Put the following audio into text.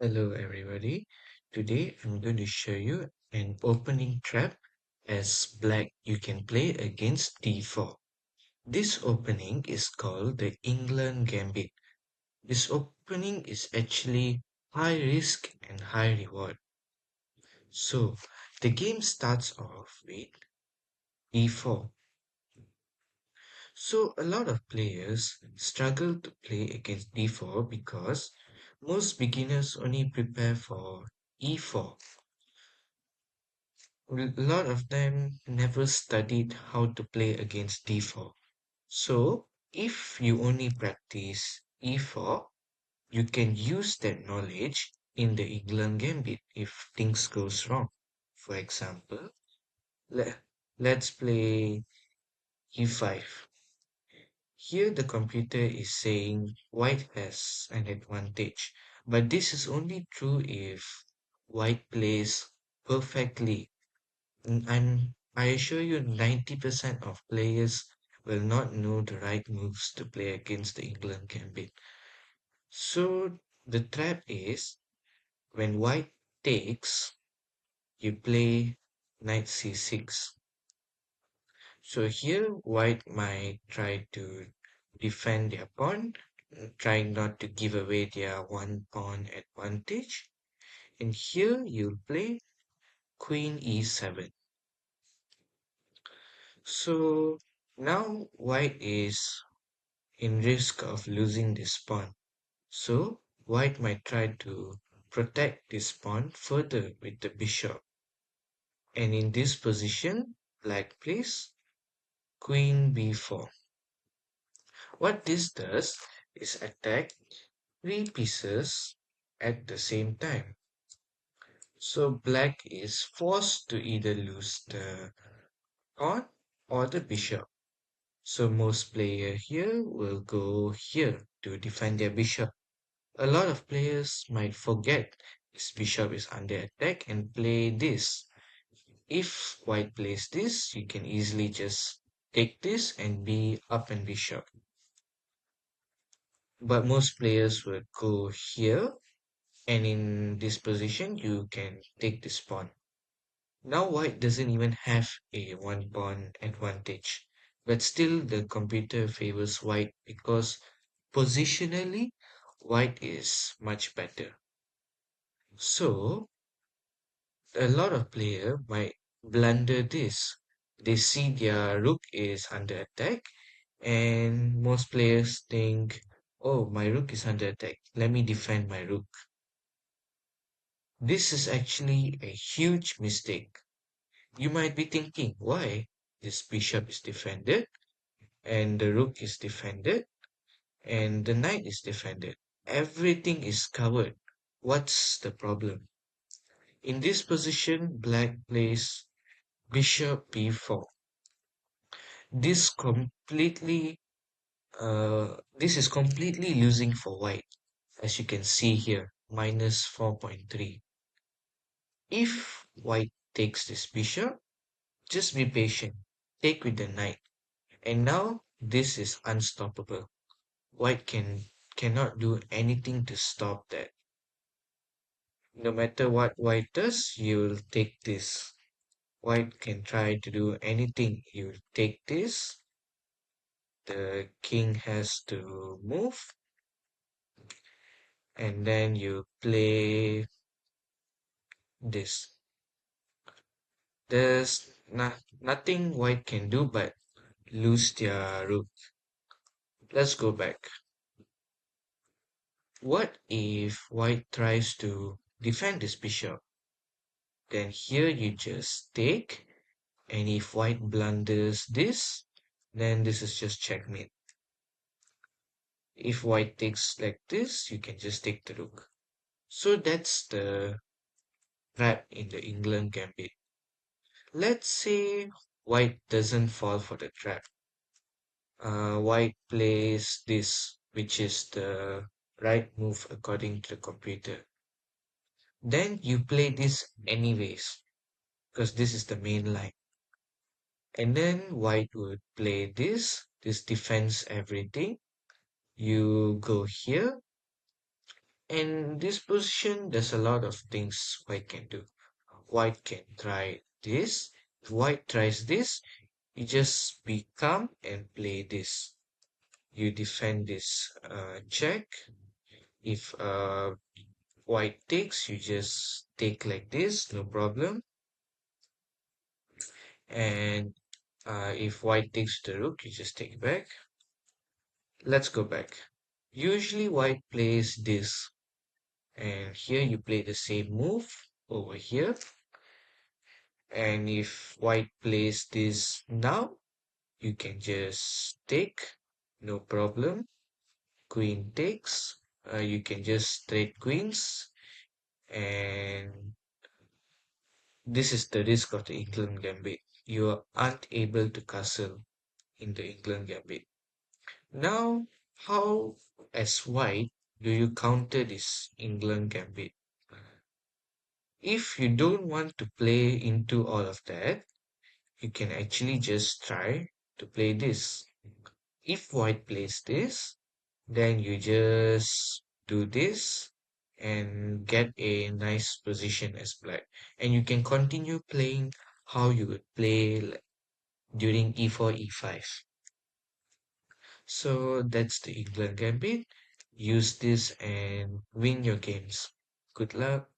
Hello everybody. Today I'm going to show you an opening trap as black you can play against d4. This opening is called the England gambit. This opening is actually high risk and high reward. So the game starts off with d4. So a lot of players struggle to play against d4 because most beginners only prepare for e4. A lot of them never studied how to play against d4. So, if you only practice e4, you can use that knowledge in the England gambit if things goes wrong. For example, let, let's play e5. Here the computer is saying white has an advantage, but this is only true if white plays perfectly. I assure you 90% of players will not know the right moves to play against the England gambit. So the trap is when white takes, you play knight c6. So here white might try to defend their pawn, trying not to give away their one pawn advantage. And here you play queen e7. So now white is in risk of losing this pawn. So white might try to protect this pawn further with the bishop. And in this position, black plays queen b4. What this does is attack three pieces at the same time. So black is forced to either lose the pawn or the bishop. So most player here will go here to defend their bishop. A lot of players might forget this bishop is under attack and play this. If white plays this, you can easily just take this and be up and bishop. But most players will go here, and in this position you can take this pawn. Now white doesn't even have a one pawn advantage, but still the computer favors white because positionally white is much better. So a lot of player might blunder this. They see their rook is under attack, and most players think, oh, my rook is under attack. Let me defend my rook. This is actually a huge mistake. You might be thinking, why? This bishop is defended, and the rook is defended, and the knight is defended. Everything is covered. What's the problem? In this position, black plays bishop b4. This completely this is completely losing for white, as you can see here, minus 4.3. If white takes this bishop, just be patient, take with the knight, and now this is unstoppable. White cannot do anything to stop that. No matter what white does, you'll take this. White can try to do anything. You take this, the king has to move, and then you play this. There's nothing white can do but lose their rook. Let's go back. What if white tries to defend this bishop? Then here you just take, and if white blunders this, then this is just checkmate. If white takes like this, you can just take the rook. So that's the trap in the England gambit. Let's say white doesn't fall for the trap. White plays this, which is the right move according to the computer. Then you play this anyways, because this is the main line. And then white would play this. This defends everything. You go here, And this position, there's a lot of things white can do. White can try this. If white tries this, you just be calm and play this. You defend this check. If white takes, you just take like this, no problem. And if white takes the rook, you just take back. Let's go back. Usually white plays this, and here you play the same move over here. And if white plays this now, you can just take, no problem. Queen takes, you can just trade queens, and this is the risk of the England gambit. You aren't able to castle in the England gambit. Now, how as white do you counter this England gambit? If you don't want to play into all of that, you can actually just try to play this. If white plays this, then you just do this and get a nice position as black. And you can continue playing how you would play during e4, e5. So that's the England gambit. Use this and win your games. Good luck.